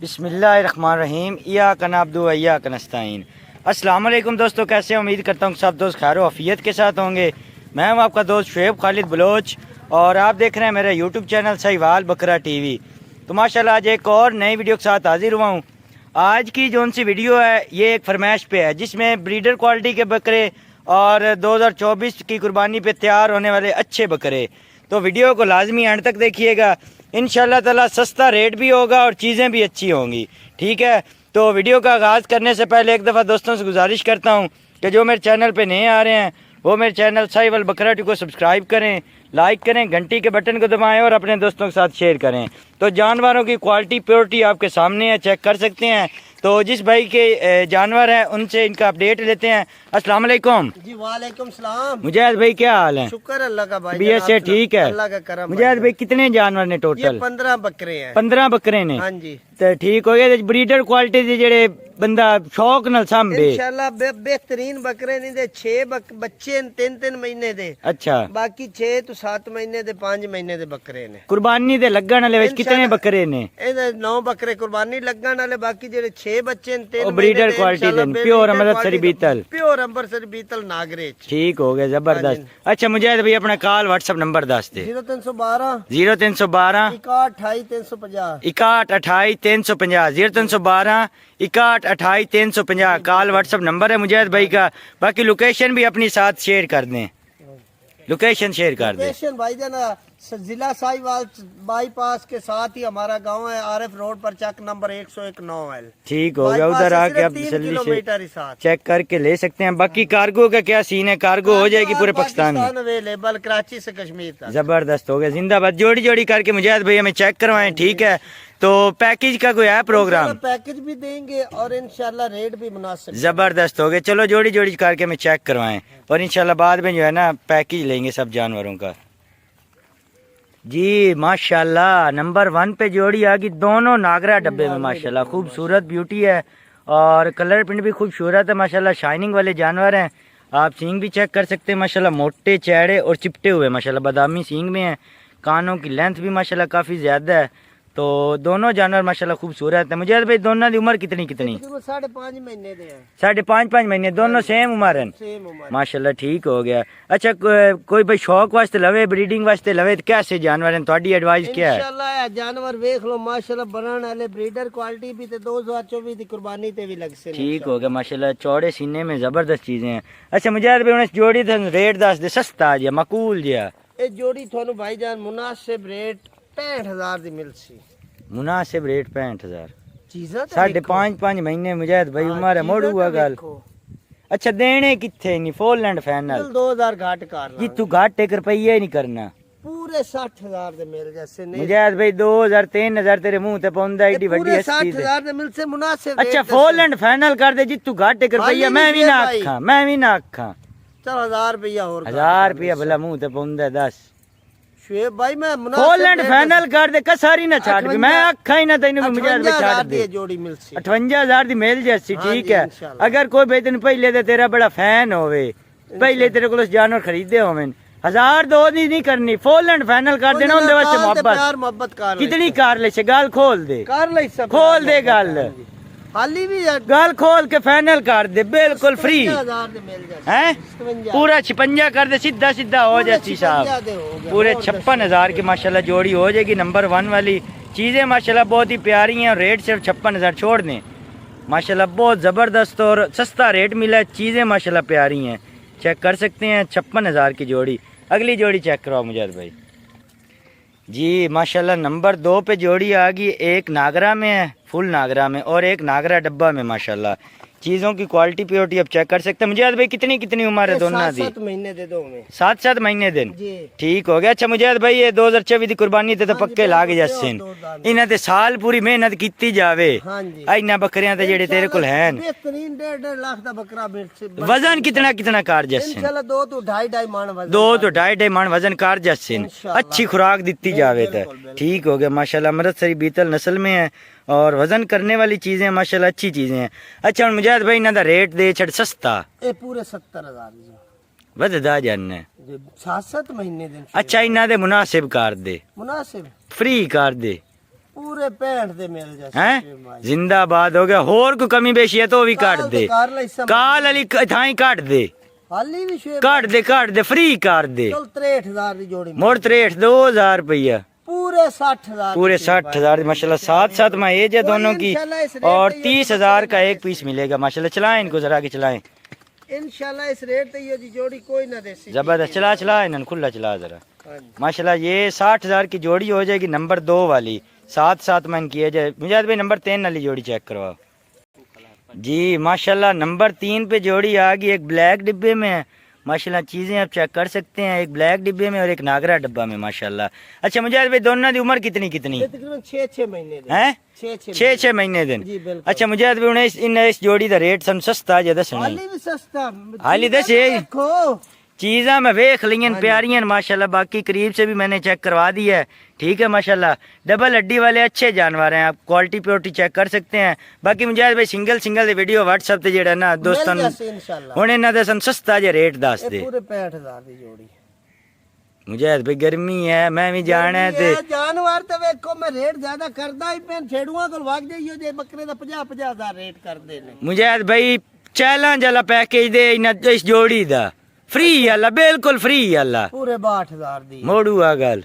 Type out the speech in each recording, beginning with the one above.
बिस्मिल्लाहिर्रहमानिर्रहीम इय्याक नअब्दु व इय्याक नस्तईन। अस्सलाम वालेकुम दोस्तों, कैसे उम्मीद करता हूँ सब दोस्त खैर आफियत के साथ होंगे। मैं हूँ आपका दोस्त शुएब खालिद बलोच और आप देख रहे हैं मेरा यूट्यूब चैनल साहिवाल बकरा टीवी। तो माशाल्लाह आज एक और नई वीडियो के साथ हाजिर हुआ हूँ। आज की जो सी वीडियो है ये एक फरमाइश पे है जिसमें ब्रीडर क्वालिटी के बकरे और 2024 की कुर्बानी पे तैयार होने वाले अच्छे बकरे। तो वीडियो को लाजमी एंड तक देखिएगा, इंशाल्लाह ताला सस्ता रेट भी होगा और चीज़ें भी अच्छी होंगी। ठीक है, तो वीडियो का आगाज़ करने से पहले एक दफ़ा दोस्तों से गुजारिश करता हूँ कि जो मेरे चैनल पे नए आ रहे हैं वो मेरे चैनल साहिवाल बकरा टी को सब्सक्राइब करें, लाइक करें, घंटी के बटन को दबाएं और अपने दोस्तों के साथ शेयर करें। तो जानवरों की क्वालिटी प्योरिटी आपके सामने है, चेक कर सकते हैं। तो जिस भाई के जानवर हैं उनसे इनका अपडेट लेते हैं। अस्सलाम वालेकुम। जी वालेकुम सलाम। मुजाहिद भाई क्या हाल है? शुक्र अल्लाह का भाई, तबीयत से ठीक है? अल्लाह का करम। मुजाहिद भाई कितने जानवर ने टोटल? 15 बकरे हैं। 15 बकरे ने? हाँ जी। तो ठीक हो गया। ब्रीडर क्वालिटी दे जेड़े बंदा शौक नाल सांभे इंशाल्लाह बेहतरीन बकरे नहीं दे। 6 बच्चे 3-3 महीने दे। अच्छा, बाकी 6 तो 7 महीने दे 5 महीने दे बकरे ने। कुर्बानी दे लगन वाले विच कितने बकरे ने? 9 बकरे कुर्बानी लगन वाले, बाकी जेड़े 6 बच्चे 3 ब्रीडर क्वालिटी दे प्योर अमृतसरी बीतल, प्योर अमृतसरी बीतल नागरेज। ठीक हो गया, जबरदस्त। अच्छा मुजाहिद भाई अपना कॉल व्हाट्सएप नंबर दस दे। 0312 0312 61 28 350 61 28 350 कॉल व्हाट्सएप नंबर है मुजाहिद भाई का। बाकी लोकेशन भी अपनी साथ शेयर कर दें, लोकेशन शेयर कर दें। लोकेशन भाई जाना जिला साहिवाल बाईपास के साथ ही हमारा गांव है, आरएफ रोड पर चक नंबर 101 है। ठीक हो गया, उधर आके आप तसल्ली से चेक करके ले सकते हैं। बाकी कार्गो का क्या सीन है? कार्गो हो जाएगी पूरे पाकिस्तान में अवेलेबल, कराची से कश्मीर तक। जबरदस्त हो गया, जिंदाबाद। जोड़ी जोड़ी करके मुजाहिद भाई हमें चेक करवाएं, ठीक है? तो पैकेज का कोई है प्रोग्राम? पैकेज भी देंगे और इंशाल्लाह रेट भी मुनासिब। जबरदस्त हो गया, चलो जोड़ी जोड़ी करके हमें चेक करवाएं और इंशाल्लाह बाद में जो है ना पैकेज लेंगे सब जानवरों का। जी माशाल्लाह नंबर 1 पे जोड़ी आ गई, दोनों नागरा डब्बे में माशाल्लाह, खूबसूरत ब्यूटी है और कलर प्रिंट भी खूबसूरत है माशाल्लाह। शाइनिंग वाले जानवर हैं, आप सींग भी चेक कर सकते हैं माशाल्लाह, मोटे चैड़े और चिपटे हुए माशाल्लाह, बादामी सींग में है। कानों की लेंथ भी माशाल्लाह काफ़ी ज़्यादा है। तो दोनों जानवर माशाल्लाह खूबसूरत है। मुझे भाई दोनों की उम्र कितनी कितनी? 5.5 महीने दे हैं। 5.5 महीने, दोनों सेम उम्र है माशाल्लाह, ठीक हो गया। अच्छा कोई भाई शौक वास्ते लवे, ब्रीडिंग वास्ते लवे तो कैसे जानवर हैं, थोड़ी एडवाइस क्या है? इंशाल्लाह जानवर देख लो माशाल्लाह, बनाने वाले ब्रीडर क्वालिटी भी ते 2024 की कुर्बानी ते भी लग से। ठीक हो गया माशाल्लाह, चौड़े सीने में जबरदस्त चीजें हैं। अच्छा मुझे भाई जोड़ी रेट दस दे, सस्ता जिया मकूल जिया। ये जोड़ी थानू भाईजान मुनासिब रेट 65,000 दी मिल सी। मुनासिब रेट 65,000। चीज़ा 5.5 महीने मुजाहिद भाई उम्र है, मोड़ हुआ गल। अच्छा देने किथे नहीं, फुल एंड फाइनल 2000 घाट कर जी, तू घाट एक रुपया ही नहीं करना। पूरे 60,000 दे मिल जैसे नहीं मुजाहिद भाई 2000 3000 तेरे मुंह ते पौंदा, एडी बड़ी हस्ती 60,000 दे मिल से मुनासिब। अच्छा फुल एंड फाइनल कर दे जी, तू घाट एक रुपया मैं भी ना आखा, मैं भी ना आखा। चल 1000 रुपया और 1000 रुपया भला मुंह ते पौंदा 10। शुएब भाई मैं फुल एंड फाइनल कर दे, कसारी ना छाड़ भी, मैं आखा ही ना तेन मुजाहिद भाई छाड़ दे। जोड़ी मिल सी 58,000 दी मिल जैसी, ठीक है? अगर कोई भाई तेन पहले ते तेरा बड़ा फैन होवे, पहले तेरे को जानवर खरीदे होवे, 1000 दो दी नहीं करनी, फुल एंड फाइनल कर देना। उनके वास्ते मोहब्बत कितनी कार ले, गाल खोल दे, खोल दे गाल, हाली भी गाल खोल के फाइनल कर दे, बिल्कुल फ्री है। पूरा 56 कर दे, सीधा सीधा हो जाती साहब, पूरे 56,000 की माशाल्लाह जोड़ी हो जाएगी। नंबर 1 वाली चीज़ें माशाल्लाह बहुत ही प्यारी हैं और रेट सिर्फ 56,000 छोड़ दें माशाल्लाह, बहुत ज़बरदस्त और सस्ता रेट मिला है। चीज़ें माशाल्लाह प्यारी हैं, चेक कर सकते हैं। 56,000 की जोड़ी। अगली जोड़ी चेक कराओ मुजाहिद भाई। जी माशाल्लाह नंबर 2 पे जोड़ी आ गई, एक नागरा में है, फुल नागरा में, और एक नागरा डब्बा में माशाल्लाह। चीज़ों की क्वालिटी प्योरिटी आप चेक कर सकते हैं। मुजाहिद भाई कितनी कितनी उम्र है दोनों दी? 7 महीने दे दो में। 7 महीने दिन, ठीक हो गया। अच्छा मुजाहिद भाई ये 2024 की कुर्बानी ते पक्के लाग जैसे इन्हां ते साल पूरी मेहनत की जावे। इन्हां बकरियां ते जेड़े तेरे कोल हैं बेहतरीन 1.5 लाख दा बकरा वजन कितना कितना कर जैसे? इंशाल्लाह 2 तो 2.5 मन वजन, 2 तो 2.5 मन वजन कर जैसे, अच्छी खुराक दी जावे तो ठीक हो गया माशाल्लाह। अमृतसरी बीतल नस्ल में है और वजन करने वाली चीजें माशाल्लाह अच्छी चीजें हैं। अच्छा मुजाहिद भाई इन्हां दा रेट दे छड़ सस्ता ए पूरे 70,000 वधदा जाने 7 महीने दिन। अच्छा इन्हां दे मुनासिब कर दे, मुनासिब फ्री कर दे, पूरे 65 दे मिल जाए हैं जिंदाबाद हो गया। होर कोई कमी बेशी है तो भी काट दे, काल वाली थाई काट दे, हाली भी शेब काट दे फ्री कर दे। चल 63,000 दी जोड़ी मोड़ 63 2000 रुपया पूरे 60,000 पूरे 60,000 माशाल्लाह। साथ साथ में एज है दोनों की और 30,000 का एक पीस मिलेगा माशाल्लाह। चलाएं इनको जरा के चलाएं इंशाल्लाह। इस रेट पे ये जोड़ी कोई ना देसी जबरदस्त। चला इन्होंने खुला चला जरा माशाल्लाह। ये 60,000 की जोड़ी हो जाएगी नंबर 2 वाली। साथ साथ में किया जाए मुजाहिद भाई नंबर 3 वाली जोड़ी चेक करवाओ जी माशाल्लाह। नंबर 3 पे जोड़ी आ गई, एक ब्लैक डिब्बे में है माशाल्लाह। चीज़ें आप चेक कर सकते हैं, एक ब्लैक डिब्बे में और एक नागरा डब्बा में माशाल्लाह। अच्छा मुजाहिद भाई दोनों की उम्र कितनी कितनी तकरीबन 6 महीने हैं? 6 महीने दिन। अच्छा मुजाहिद भाई उन्हें इस जोड़ी का रेट सन सस्ता या दसना हाली दस चीज़ा मैं वेख लियन प्यारियां माशाल्लाह। बाकी करीब से भी मैंने चेक करवा दी है, ठीक है माशाल्लाह। डबल हड्डी वाले अच्छे जानवर हैं, आप क्वालिटी प्योरिटी चेक कर सकते हैं। बाकी मुजाहिद भाई सिंगल वीडियो व्हाट्सएप ते जेड़ा ना दोस्तों हुण इन्हां दे सन सस्ता जे रेट दस दे। पूरे 65,000 दी जोड़ी मुजाहिद भाई गर्मी है मैं भी जाना है ते जानवर तो वेखो मैं रेट ज्यादा करदा ही पेन छेड़ुआ कोल वग जाइयो जे बकरे दा 50,000 रेट करदे ने। मुजाहिद भाई चैलेंज वाला पैकेज दे इस जोड़ी दा फ्री वाला बिल्कुल फ्री वाला पूरे 62,000 दी मोड़ू आ गल।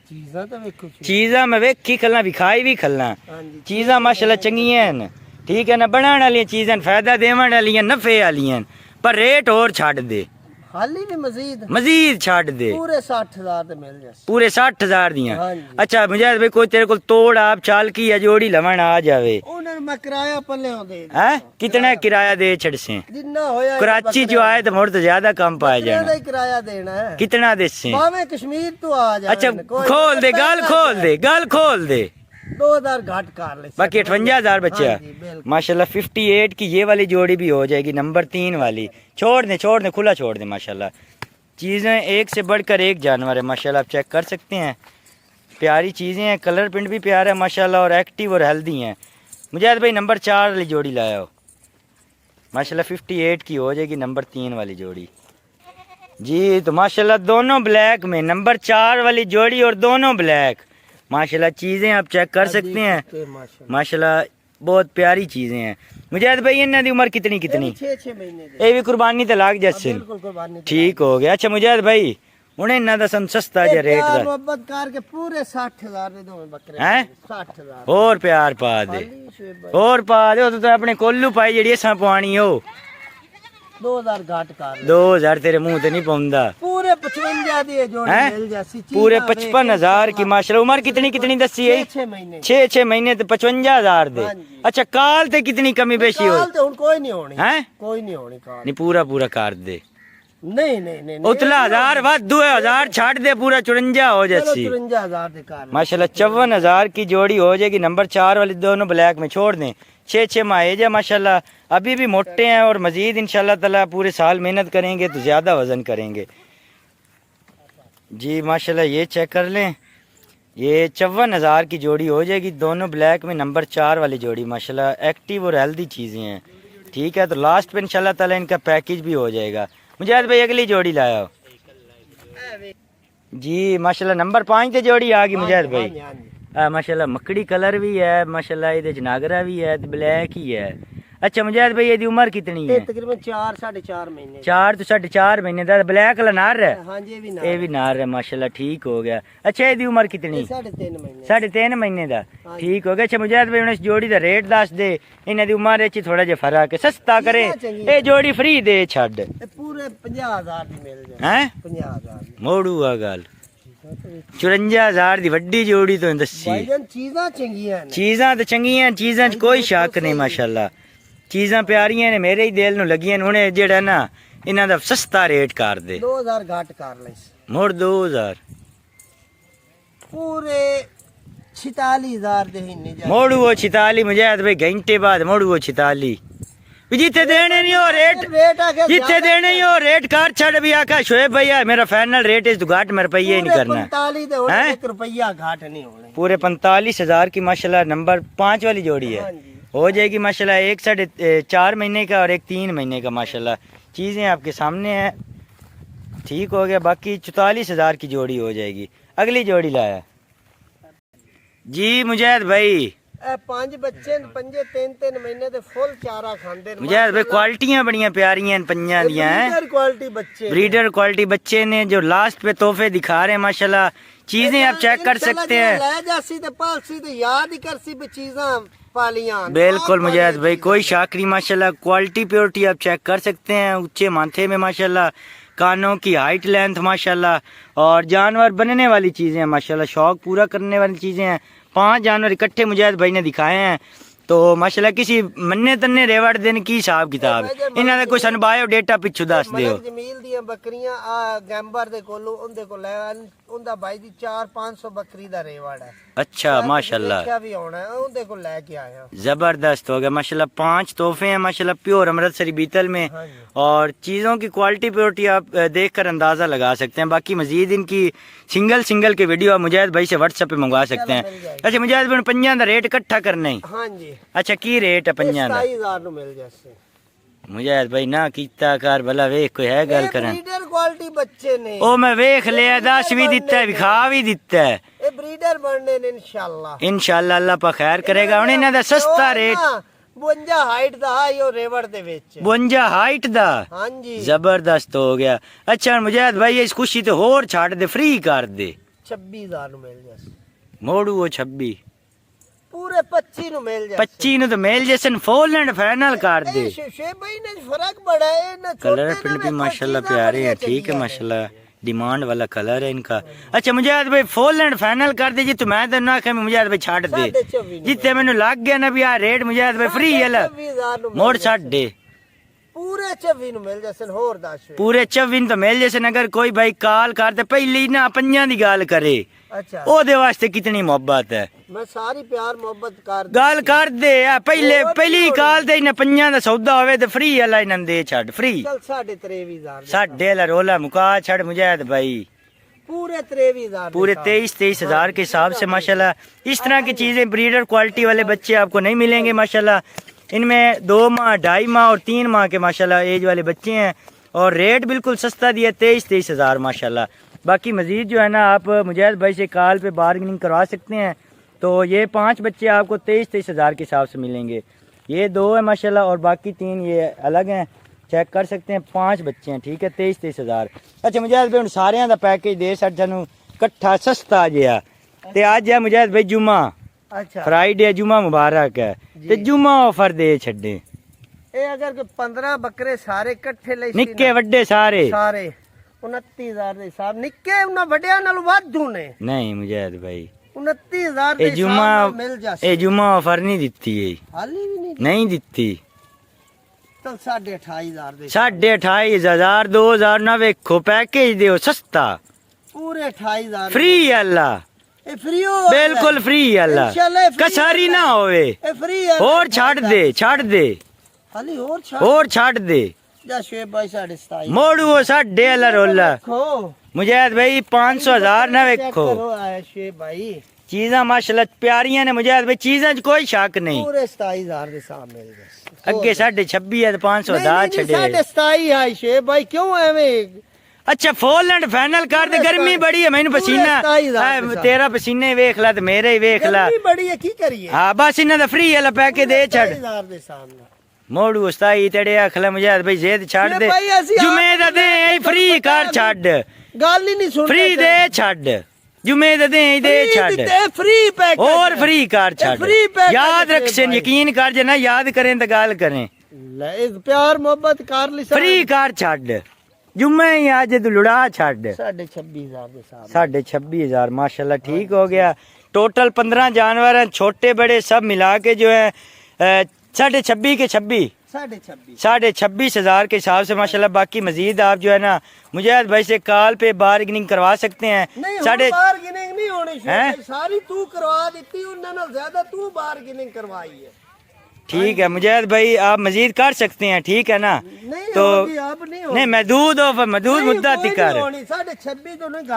चीज़ा तो वेखो चीज़ा मैं वेखी खलना विखाई भी खलना चीज़ा माशाल्लाह चंगियां न, ठीक है ना। बनाने वाली चीज़ां फायदा देवन वाली नफे वाली पर रेट और छाड़ दे हाली भी मजीद छाड़ दे। पूरे 60,000 ते मिल जाए पूरे 60,000 दियां। हाँ अच्छा मुजाहिद भाई कोई तेरे को तोड़ आप चाल की या जोड़ी लवन आ जावे उन्हें मैं किराया पल्ले दे हैं? कितना किराया दे छड़ से जितना होया कराची जो आए तो मोड़ तो ज्यादा कम पाया जाना। किराया देना है कितना दे से? भावे कश्मीर तो आ जाए। अच्छा खोल दे गल खोल दे 2,000 घाट कर ले बाकी 58,000 बच्चा माशाल्लाह। 58 की ये वाली जोड़ी भी हो जाएगी नंबर 3 वाली। छोड़ दे खुला छोड़ दे माशाल्लाह। चीज़ें एक से बढ़कर एक जानवर है माशाल्लाह, आप चेक कर सकते हैं। प्यारी चीज़ें हैं, कलर प्रिंट भी प्यारा है माशाल्लाह और एक्टिव और हेल्दी हैं। मुजाहिद भाई नंबर 4 वाली जोड़ी लाया हो माशाल्लाह। 58 की हो जाएगी नंबर 3 वाली जोड़ी जी। तो माशाल्लाह दोनों ब्लैक में नंबर 4 वाली जोड़ी और दोनों ब्लैक माशाल्लाह। चीज़ें आप चेक कर सकते हैं माशाल्लाह, बहुत प्यारी चीज़ें हैं। मुजाहिद भाई इन्हां दी उम्र कितनी 6 महीने ये भी कुर्बानी तो लाग जैसे ठीक हो गया। अच्छा मुजाहिद भाई उन्हें इन्हां दा सन सस्ता जे रेट दा मोहब्बत करके पूरे 60,000 दे दो बकरे हैं 60,000 और प्यार पा दे और पा दे। तो अपने कोल्लू पाई जेड़ी असां पवानी हो 2,000 घाट कर 2,000 तेरे मुंह ते नहीं पाउंदा। पूरे 55 दी जोड़ी मिल जासी पूरे 55,000 की माशाल्लाह। उम्र कितनी दसी है? 6 महीने ते 55,000 दे। अच्छा काल ते कितनी कमी बेशी हो? काल ते हुन कोई नहीं होनी हैं? कोई नहीं होनी काल नहीं पूरा कर दे। नहीं उतला 1000 वादू है 1000 छाड़ दे पूरा 54 हो जासी 54,000 दे कर माशाल्लाह। 54,000 की जोड़ी हो जाएगी नंबर 4 वाली। दोनों ब्लैक में छोड़ दें 6 माह एज है माशाल्लाह। अभी भी मोटे हैं और मजीद इंशाल्लाह ताला पूरे साल मेहनत करेंगे तो ज़्यादा वज़न करेंगे जी माशाल्लाह। ये चेक कर लें, ये 54,000 की जोड़ी हो जाएगी। दोनों ब्लैक में नंबर 4 वाली जोड़ी माशाल्लाह। एक्टिव और हेल्दी चीज़ें हैं, ठीक है। तो लास्ट पे इंशाल्लाह ताला इनका पैकेज भी हो जाएगा। मुजाहिद भाई अगली जोड़ी लाया हो जी माशाल्लाह। नंबर 5 ते जोड़ी आ गई मुजाहिद भाई माशाल्लाह। मकड़ी कलर भी है माशाल्लाह, ये नागरा भी है, ब्लैक ही है। अच्छा मुजाहिद भाई ये उम्र कितनी है? तकरीबन 4 साढ़े 4 महीने 4 तो 4.5 महीने दा। ब्लैक वाला नार है? हाँ जी ये भी नार है माशाल्लाह, ठीक हो गया। अच्छा ये उम्र कितनी? 3.5 महीने दा, ठीक हो गया। अच्छा मुजाहिद भाई इस जोड़ी का रेट दस दे। इन्हां दी उम्र च थोड़ा जिहा फर्क है, सस्ता करे ये जोड़ी फ्री दे छड़ पूरे 50,000 दी मिल जाए हैं 50,000 मोड़ू आ गल 54,000 दी वड्डी जोड़ी तो दसी। चीज़ां चंगियां चीज़ां तो चंगियां चीज़ां च कोई शक नहीं माशाल्लाह। चीज़ां प्यारियां ने मेरे ही दिल नूं लगियां ने। हुणे जेड़ा ना इन्हां दा सस्ता रेट कर दे 2,000 घाट कर ले मोड़ 2,000 पूरे 46,000 दे ही नहीं मोड़ू वो 46 मुजाहिद भाई घंटे बाद मोड़ू वो 46 जिथे देने नहीं हो रेट जिथे देने ही हो रेट कर छड़ भी आका शोएब भैया मेरा फाइनल रेट इस घाट में रुपये ही नहीं करना 45 रुपया घाट नहीं होने पूरे 45,000 की माशाल्लाह। नंबर 5 वाली जोड़ी है हो जाएगी माशाल्लाह। 1 4.5 महीने का और 1 3 महीने का माशाल्लाह। चीज़ें आपके सामने हैं, ठीक हो गया। बाकी 44,000 की जोड़ी हो जाएगी। अगली जोड़ी लाया जी मुजाहिद भाई, ਇਹ ਪੰਜ ਬੱਚੇ ਨੇ, ਪੰਜੇ 3-3 ਮਹੀਨੇ ਦੇ ਫੁੱਲ ਚਾਰਾ ਖਾਂਦੇ ਨੇ। मुजाहिद भाई क्वालिटियां बड़ियां प्यारियां हैं पंजां दियां हैं, ब्रीडर क्वालिटी बच्चे ने। ब्रीडर क्वालिटी बच्चे ने जो लास्ट पे तोहफे दिखा रहे हैं माशाल्लाह। चीजें आप चेक कर सकते हैं। ਲੈ ਜਾਸੀ ਤੇ ਪਾਲਸੀ ਤੇ ਯਾਦ ਹੀ ਕਰਸੀ ਵੀ ਚੀਜ਼ਾਂ पालियां। बिल्कुल मुजाहिद भाई, कोई शाकरी माशाल्लाह, क्वालिटी प्योरिटी आप चेक कर सकते हैं। ऊंचे माथे में माशाल्लाह, कानों की हाइट लेंथ माशाल्लाह, और जानवर बनने वाली चीज़ें हैं माशाल्लाह, शौक पूरा करने वाली चीज़ें हैं। 5 जानवर इकट्ठे मुजाहिद भाई ने दिखाए हैं, तो माशाल्लाह किसी मन्ने तन्ने रेवड़ दिन की हिसाब किताब इन्हां दा कोई सन बायो डेटा पिछू दस दियो। जमील ਦੀਆਂ ਬੱਕਰੀਆਂ ਆ ਗੈਂਬਰ ਦੇ ਕੋਲੋਂ ਉਹਦੇ ਕੋਲ ਲੈ ਉਹਦਾ ਬਾਈ ਦੀ 4-500 ਬੱਕਰੀ ਦਾ ਰੇਵੜ ਹੈ। अच्छा माशाल्लाह, क्या भी होना है ਉਹਦੇ ਕੋਲ ਲੈ ਕੇ ਆਇਆ। जबरदस्त हो गया माशाल्लाह। 5 तोहफे हैं माशाल्लाह प्योर अमृतसरी बीतल में, और चीज़ों की क्वालिटी प्योरिटी आप देखकर अंदाज़ा लगा सकते हैं। बाकी मजीद इनकी सिंगल के वीडियो आप मुजाहिद भाई से व्हाट्सएप पे मंगवा सकते हैं। अच्छा मुजाहिद भाई, पंजां दा रेट इकट्ठा करना ही? हाँ जी। अच्छा की रेट है पंजां दा? 27000 ਨੂੰ ਮਿਲ ਜਾਸੇ। मुजाहिद भाई ना कीता कर भला, वेख कोई है गल करें। ब्रीडर क्वालिटी बच्चे ने, ओ मैं वेख लिया, 10 भी दिता है, विखा भी दिता है। ये ब्रीडर बनने ने इंशाल्लाह। इंशाल्लाह अल्लाह पा खैर करेगा। हुण इन्हां दा सस्ता रेट 52 हाइट दा है यो रेवड़ दे विच। 52 हाइट दा? हां जी, जबरदस्त हो गया। अच्छा मुजाहिद भाई, इस खुशी तो होर छाड़ दे, फ्री कर दे। 26000 ਨੂੰ ਮਿਲ ਜਾਸੇ। मोड़ू वो 26 पूरे 25 ਨੂੰ ਮਿਲ ਜਾਸੇ। 25 ਨੂੰ तो मेल जैसन फुल एंड फाइनल कर दे। शे भाई ने फर्क बड़ा है ना। कलर प्रिंट भी माशाल्लाह प्यारे हैं, ठीक है माशाल्लाह, डिमांड वाला कलर है इनका। अच्छा मुजाहिद भाई, फुल एंड फाइनल कर दे जी, तो मैं तो ना कह मुजाहिद भाई छाड़ दे, जितने मैंने लग गया ना भी आ रेट मुजाहिद भाई फ्री है, मोड़ छाड़ दे। पूरे 24 ਨੂੰ ਮਿਲ ਜਾਸਨ। ਹੋਰ ਦੱਸ। पूरे 24 तो मिल जैसे। अगर कोई भाई कॉल करते पहले ना 5 ਦੀ ਗੱਲ करे, अच्छा ओदे वास्ते कितनी मोहब्बत है। मैं सारी प्यार मोहब्बत कर गल कर दे पहली कॉल ते इन्हें 5 ਦਾ सौदा होवे तो फ्री वाला इन्हां दे छड़ फ्री। चल 23,500 साढ़े ला रोला मुका छड़ मुजाहिद भाई। पूरे 23,000 पूरे 23,000 के हिसाब से माशाल्लाह। इस तरह की चीजें ब्रीडर क्वालिटी वाले बच्चे आपको नहीं मिलेंगे माशाल्लाह। इनमें 2 माह 2.5 माह और 3 माह के माशाल्लाह एज वाले बच्चे हैं, और रेट बिल्कुल सस्ता दिया 23,000 माशाल्लाह। बाकी मजीद जो है ना, आप मुजाहिद भाई से कॉल पे बार्गेनिंग करवा सकते हैं। तो ये 5 बच्चे आपको 23,000 के हिसाब से मिलेंगे। ये 2 है माशाल्लाह, और बाकी 3 ये अलग हैं, चेक कर सकते हैं। 5 बच्चे हैं, ठीक है, 23,000। अच्छा मुजाहिद भाई, सारे का पैकेज दे सानू कट्ठा सस्ता जिहा। ते अज है मुजाहिद भाई जुम्मा, अच्छा फ्राइडे जुम्मा मुबारक है, ते जुम्मा ऑफर दे छड़े। ए अगर के 15 बकरे सारे इकट्ठे ले निक्के वड्डे सारे 29,000 दे हिसाब। निक्के उन्हां वड्डियां नाल वाधू ने। नहीं मुजाहिद भाई, 29,000 दे ए जुम्मा हिसाब मिल जासे। ए जुम्मा ऑफर नहीं दिती है, हाली भी नहीं नहीं दिती। चल 28,500 दे। 28,500 2,000 ना वेखो, पैकेज दियो सस्ता, पूरे 28,000 फ्री अल्लाह, ए फ्री हो बिल्कुल फ्री अल्लाह, इंशाल्लाह फ्री कसारी ना होवे। ए फ्री है। और छाड़ दे, छाड़ दे, हाली और छाड़ दे। जा शेब भाई 27,500 मोड़ू वो 6.5 रोला। देखो मुजाहिद भाई 500,000 ना वेखो। शेब भाई चीज़ा माशाल्लाह प्यारियां ने मुजाहिद भाई, चीज़ां च कोई शक नहीं। पूरे 27,000 दे साथ मिल गए। अगे 26.5 है तो 500,000 छड़े। 27,500 है शेब भाई, क्यों एवें? अच्छा फुल एंड फाइनल कर दे। गर्मी बड़ी है, मैंने पसीना तेरा पसीने वेख ला तो मेरे ही वेख ला। गर्मी बड़ी है, की करिए। हाँ बस इन्हां दा फ्री वाला पैकेज दे छड़। 27,000 दे सामने मोड़ू उस्ताई तेरे अखला मुजाहिद भाई जेद छड़ दे। जुमे दा दे फ्री कर छड़, गल ही नहीं सुन। फ्री दे छड़, जुमे दा दे छड़, फ्री पैकेज और फ्री कर छड़। फ्री पैकेज याद रख से, यकीन कर जे ना याद करें तो गाल करें। ले प्यार मोहब्बत कर ली फ्री कर छड़, जुम्मे ही आज तू लुड़ा छड़। 26,000 दे साथ 26,000 माशाल्लाह, ठीक हो गया। टोटल 15 जानवर हैं, छोटे बड़े सब मिला के जो है 26,500 के 26,500 के हिसाब से माशाल्लाह। बाकी मजीद आप जो है ना मुजाहिद भाई से कॉल पे बार्गेनिंग करवा सकते हैं। बार्गेनिंग नहीं होनी चाहिए, सारी तू करवा दी, उन्होंने ज्यादा तू बार्गेनिंग करवाई है। ठीक है मुजाहिद भाई, आप मजीद कर सकते हैं, ठीक है ना? नहीं तो होगी, आप नहीं महदूद मुद्दा तिकार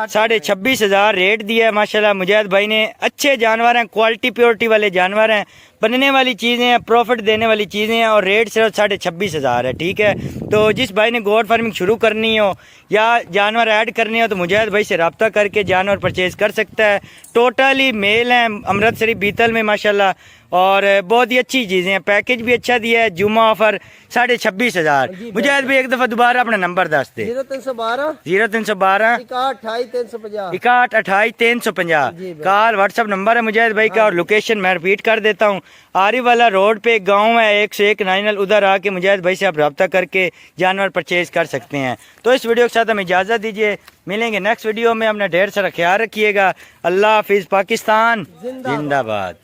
26,500 रेट दिया है माशाल्लाह। मुजाहिद भाई ने अच्छे जानवर हैं, क्वालिटी प्योरिटी वाले जानवर हैं। बनने वाली चीज़ें हैं, प्रॉफिट देने वाली चीज़ें हैं और रेट सिर्फ 26,500 है। ठीक है, तो जिस भाई ने गोट फार्मिंग शुरू करनी हो या जानवर ऐड करने हो तो मुजाहिद भाई से रब्ता करके जानवर परचेज़ कर सकता है। टोटली मेल हैं अमृतसरी बीतल में माशाल्लाह, और बहुत ही अच्छी चीज़ें हैं। पैकेज भी अच्छा दिया है, जुम्मा ऑफर 26,500। मुजाहिद भाई एक दफ़ा दोबारा अपना नंबर दस दे। 0312 0312 61 28 350। 61 28 350 कॉल व्हाट्सअप नंबर है मुजाहिद भाई का। और लोकेशन मैं रिपीट कर देता हूँ, आरी वाला रोड पे एक गाँव है 101 नाइनल, उधर आके मुजाहिद भाई से आप रब्ता करके जानवर परचेज कर सकते हैं। तो इस वीडियो के साथ हमें इजाज़त दीजिए, मिलेंगे नेक्स्ट वीडियो में। अपना ढेर सारा ख्याल रखिएगा। अल्लाह हाफिज़। पाकिस्तान जिंदाबाद।